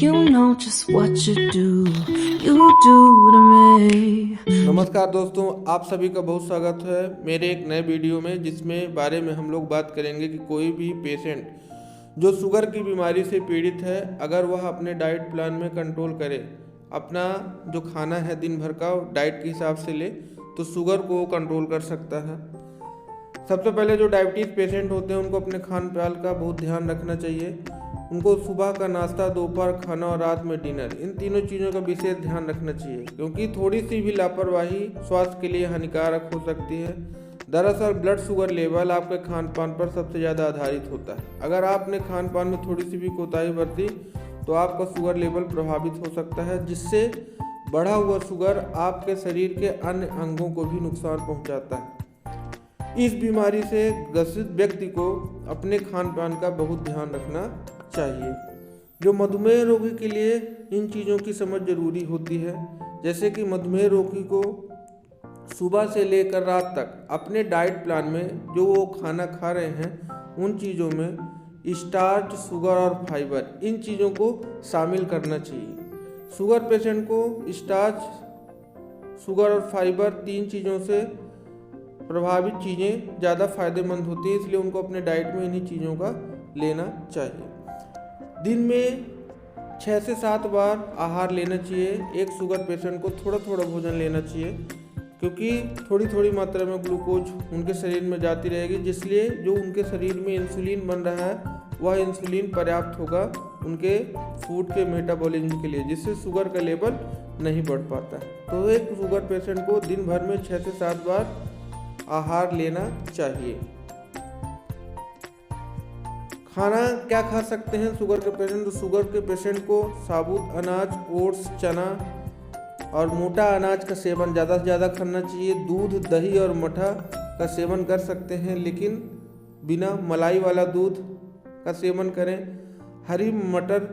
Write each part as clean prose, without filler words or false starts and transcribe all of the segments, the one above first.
You know just what you do to me. नमस्कार दोस्तों, आप सभी का बहुत स्वागत है मेरे एक नए वीडियो में, जिसमें बारे में हम लोग बात करेंगे कि कोई भी पेशेंट जो शुगर की बीमारी से पीड़ित है, अगर वह अपने डाइट प्लान में कंट्रोल करे, अपना जो खाना है दिन भर का डाइट के हिसाब से ले, तो शुगर को कंट्रोल कर सकता है। सबसे पहले जो डायबिटीज़ पेशेंट होते हैं उनको अपने खान पान का बहुत ध्यान रखना चाहिए। उनको सुबह का नाश्ता, दोपहर खाना और रात में डिनर, इन तीनों चीज़ों का विशेष ध्यान रखना चाहिए, क्योंकि थोड़ी सी भी लापरवाही स्वास्थ्य के लिए हानिकारक हो सकती है। दरअसल ब्लड शुगर लेवल आपके खान पान पर सबसे ज़्यादा आधारित होता है। अगर आपने खान पान में थोड़ी सी भी कोताही बरती तो आपका शुगर लेवल प्रभावित हो सकता है, जिससे बढ़ा हुआ शुगर आपके शरीर के अन्य अंगों को भी नुकसान पहुँचाता है। इस बीमारी से ग्रसित व्यक्ति को अपने खान पान का बहुत ध्यान रखना चाहिए। जो मधुमेह रोगी के लिए इन चीज़ों की समझ जरूरी होती है, जैसे कि मधुमेह रोगी को सुबह से लेकर रात तक अपने डाइट प्लान में जो वो खाना खा रहे हैं उन चीज़ों में स्टार्च, शुगर और फाइबर, इन चीज़ों को शामिल करना चाहिए। शुगर पेशेंट को स्टार्च, शुगर और फाइबर, तीन चीज़ों से प्रभावित चीज़ें ज़्यादा फायदेमंद होती हैं, इसलिए उनको अपने डाइट में इन्हीं चीज़ों का लेना चाहिए। दिन में 6 से 7 बार आहार लेना चाहिए। एक शुगर पेशेंट को थोड़ा थोड़ा भोजन लेना चाहिए, क्योंकि थोड़ी थोड़ी मात्रा में ग्लूकोज उनके शरीर में जाती रहेगी, जिसलिए जो उनके शरीर में इंसुलिन बन रहा है वह इंसुलिन पर्याप्त होगा उनके फूड के मेटाबॉलिज्म के लिए, जिससे शुगर का लेवल नहीं बढ़ पाता। तो एक शुगर पेशेंट को दिन भर में 6 से 7 बार आहार लेना चाहिए। खाना क्या खा सकते हैं शुगर के पेशेंट? तो शुगर के पेशेंट को साबुत अनाज, ओट्स, चना और मोटा अनाज का सेवन ज़्यादा से ज़्यादा करना चाहिए। दूध, दही और मठा का सेवन कर सकते हैं, लेकिन बिना मलाई वाला दूध का सेवन करें। हरी मटर,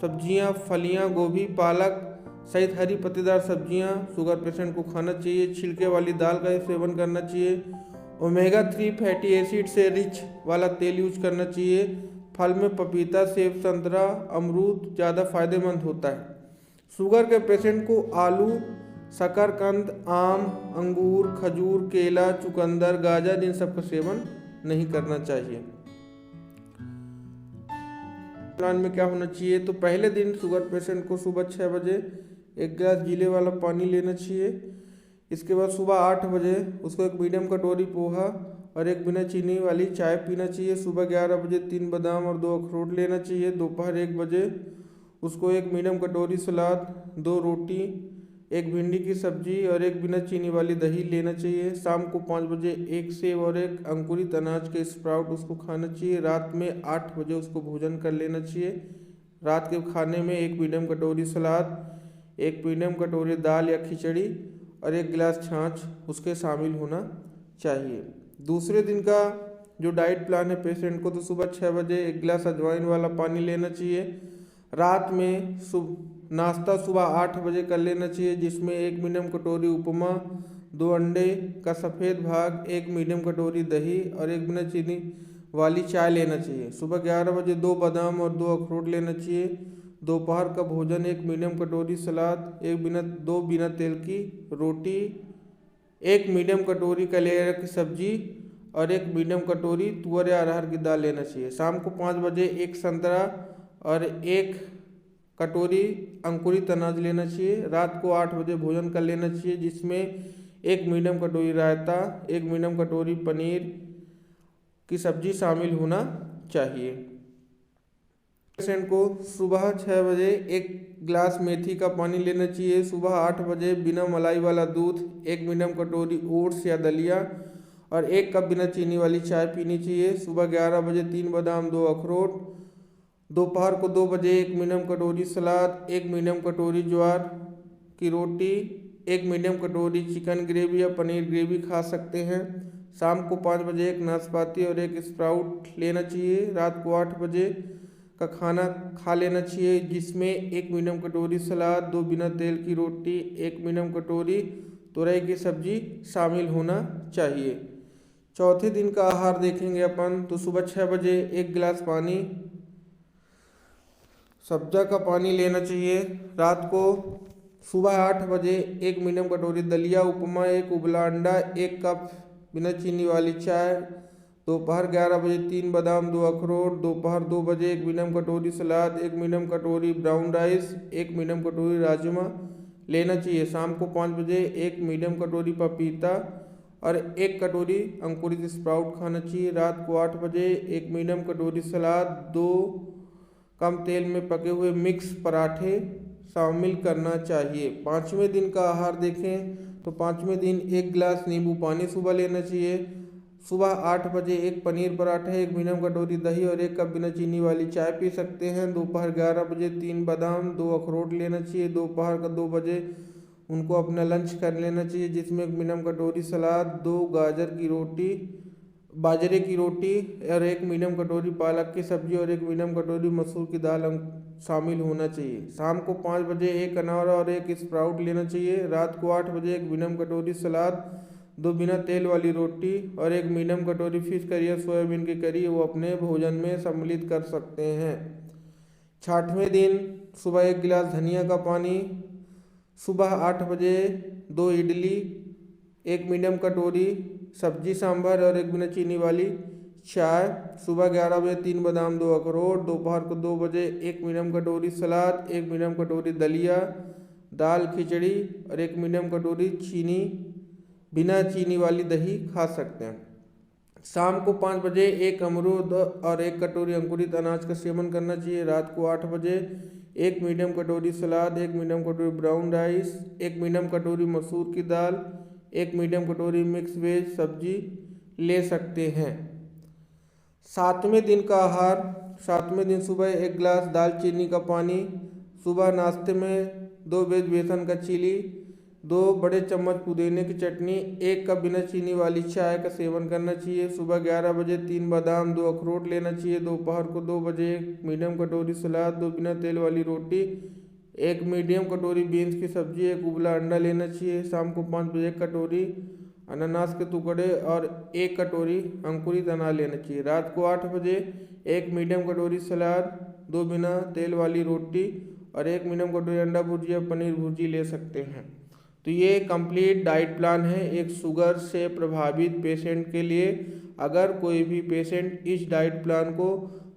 सब्जियां, फलियां, गोभी, पालक सहित हरी पत्तेदार सब्जियां शुगर पेशेंट को खाना चाहिए। छिलके वाली दाल का सेवन करना चाहिए। ओमेगा 3 फैटी एसिड से रिच वाला तेल यूज करना चाहिए। फल में पपीता, सेब, संतरा, अमरूद ज़्यादा फायदेमंद होता है। शुगर के पेशेंट को आलू, शकरकंद, आम, अंगूर, खजूर, केला, चुकंदर, गाजर, इन सब का सेवन नहीं करना चाहिए। प्लान में क्या होना चाहिए? तो पहले दिन शुगर पेशेंट को सुबह 6 बजे 1 गिलास गीले वाला पानी लेना चाहिए। इसके बाद सुबह 8 बजे उसको एक मीडियम कटोरी पोहा और एक बिना चीनी वाली चाय पीना चाहिए। सुबह 11 बजे 3 बादाम और 2 अखरोट लेना चाहिए। दोपहर 1 बजे उसको एक मीडियम कटोरी सलाद, 2 रोटी, एक भिंडी की सब्जी और एक बिना चीनी वाली दही लेना चाहिए। शाम को 5 बजे एक सेब और एक अंकुरित अनाज के स्प्राउट उसको खाना चाहिए। रात में 8 बजे उसको भोजन कर लेना चाहिए। रात के खाने में एक मीडियम कटोरी सलाद, एक मीडियम कटोरी दाल या खिचड़ी और 1 गिलास छाछ उसके शामिल होना चाहिए। दूसरे दिन का जो डाइट प्लान है पेशेंट को, तो सुबह 6 बजे 1 गिलास अजवाइन वाला पानी लेना चाहिए। रात में नाश्ता सुबह 8 बजे कर लेना चाहिए, जिसमें 1 मीडियम कटोरी उपमा, 2 अंडे का सफ़ेद भाग, 1 मीडियम कटोरी दही और 1 बिना चीनी वाली चाय लेना चाहिए। सुबह 11 बजे 2 बादाम और 2 अखरोट लेना चाहिए। दोपहर का भोजन 1 मीडियम कटोरी सलाद, 2 बिना तेल की रोटी, 1 मीडियम कटोरी कलेरा की सब्जी और 1 मीडियम कटोरी तुअर या अरहर की दाल लेना चाहिए। शाम को 5 बजे 1 संतरा और 1 कटोरी अंकुरित अनाज लेना चाहिए। रात को 8 बजे भोजन कर लेना चाहिए, जिसमें 1 मीडियम कटोरी रायता, 1 मीडियम कटोरी पनीर की सब्जी शामिल होना चाहिए। पेशेंट को सुबह 6 बजे 1 गिलास मेथी का पानी लेना चाहिए। सुबह 8 बजे बिना मलाई वाला दूध, 1 मीडियम कटोरी ओट्स या दलिया और 1 कप बिना चीनी वाली चाय पीनी चाहिए। सुबह 11 बजे 3 बादाम, 2 अखरोट। दोपहर को 2 बजे 1 मीडियम कटोरी सलाद, 1 मीडियम कटोरी ज्वार की रोटी, 1 मीडियम कटोरी चिकन ग्रेवी या पनीर ग्रेवी खा सकते हैं। शाम को 5 बजे 1 नाशपाती और 1 स्प्राउट लेना चाहिए। रात को 8 बजे का खाना खा लेना चाहिए, जिसमें 1 मीडियम कटोरी सलाद, 2 बिना तेल की रोटी, 1 मीडियम कटोरी तुरई की सब्जी शामिल होना चाहिए। चौथे दिन का आहार देखेंगे अपन, तो सुबह 6 बजे 1 गिलास पानी, सब्जा का पानी लेना चाहिए रात को। सुबह 8 बजे एक मीडियम कटोरी दलिया उपमा, एक उबला अंडा, 1 कप बिना चीनी वाली चाय। दोपहर 11 बजे 3 बादाम, 2 अखरोट। दोपहर 2 बजे 1 मीडियम कटोरी सलाद, 1 मीडियम कटोरी ब्राउन राइस, 1 मीडियम कटोरी राजमा लेना चाहिए। शाम को 5 बजे 1 मीडियम कटोरी पपीता और 1 कटोरी अंकुरित स्प्राउट खाना चाहिए। रात को 8 बजे 1 मीडियम कटोरी सलाद, 2 कम तेल में पके हुए मिक्स पराठे शामिल करना चाहिए। 5वें दिन का आहार देखें तो 5वें दिन 1 गिलास नींबू पानी सुबह लेना चाहिए। सुबह 8 बजे 1 पनीर पराठा, 1 मीडियम कटोरी दही और 1 कप बिना चीनी वाली चाय पी सकते हैं। दोपहर 11 बजे 3 बादाम, 2 अखरोट लेना चाहिए। दोपहर का 2 बजे उनको अपना लंच कर लेना चाहिए, जिसमें 1 मीडियम कटोरी सलाद, 2 बाजरे की रोटी और 1 मीडियम कटोरी पालक की सब्जी और 1 मीडियम कटोरी मसूर की दाल शामिल होना चाहिए। शाम को 5 बजे 1 अनार और 1 स्प्राउट लेना चाहिए। रात को 8 बजे 1 मीडियम कटोरी सलाद, 2 बिना तेल वाली रोटी और 1 मीडियम कटोरी फिश करी या सोयाबीन की करी वो अपने भोजन में सम्मिलित कर सकते हैं। 6वें दिन सुबह 1 गिलास धनिया का पानी। सुबह 8 बजे 2 इडली, 1 मीडियम कटोरी सब्जी सांभर और 1 बिना चीनी वाली चाय। सुबह 11 बजे 3 बादाम, 2 अखरोट। दोपहर को 2 बजे 1 मीडियम कटोरी सलाद, 1 मीडियम कटोरी दलिया, दाल खिचड़ी और 1 मीडियम कटोरी बिना चीनी वाली दही खा सकते हैं। शाम को 5 बजे 1 अमरूद और 1 कटोरी अंकुरित अनाज का सेवन करना चाहिए। रात को 8 बजे 1 मीडियम कटोरी सलाद, 1 मीडियम कटोरी ब्राउन राइस, 1 मीडियम कटोरी मसूर की दाल, 1 मीडियम कटोरी मिक्स वेज सब्जी ले सकते हैं। 7वें दिन का आहार। 7वें दिन सुबह 1 गिलास दालचीनी का पानी। सुबह नाश्ते में 2 बेसन का चिली, 2 बड़े चम्मच पुदीने की चटनी, 1 कप बिना चीनी वाली चाय का सेवन करना चाहिए। सुबह 11 बजे 3 बादाम, 2 अखरोट लेना चाहिए। दोपहर को 2 बजे 1 मीडियम कटोरी सलाद, 2 बिना तेल वाली रोटी, 1 मीडियम कटोरी बीन्स की सब्जी, 1 उबला अंडा लेना चाहिए। शाम को 5 बजे 1 कटोरी अनानास के टुकड़े और 1 कटोरी अंकुरित अनार लेना चाहिए। रात को 8 बजे 1 मीडियम कटोरी सलाद, 2 बिना तेल वाली रोटी और 1 मीडियम कटोरी अंडा भुर्जी या पनीर भुर्जी ले सकते हैं। तो ये कंप्लीट डाइट प्लान है एक शुगर से प्रभावित पेशेंट के लिए। अगर कोई भी पेशेंट इस डाइट प्लान को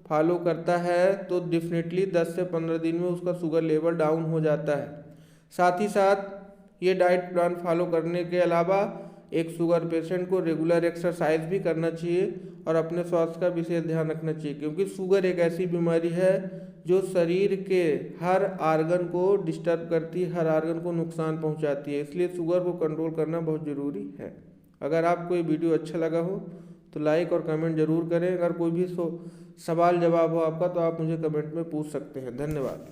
फॉलो करता है तो डेफिनेटली 10 से 15 दिन में उसका शुगर लेवल डाउन हो जाता है। साथ ही साथ ये डाइट प्लान फॉलो करने के अलावा एक शुगर पेशेंट को रेगुलर एक्सरसाइज भी करना चाहिए और अपने स्वास्थ्य का विशेष ध्यान रखना चाहिए, क्योंकि शुगर एक ऐसी बीमारी है जो शरीर के हर आर्गन को डिस्टर्ब करती है, हर आर्गन को नुकसान पहुंचाती है। इसलिए शुगर को कंट्रोल करना बहुत ज़रूरी है। अगर आपको ये वीडियो अच्छा लगा हो तो लाइक और कमेंट जरूर करें। अगर कोई भी सवाल जवाब हो आपका तो आप मुझे कमेंट में पूछ सकते हैं। धन्यवाद।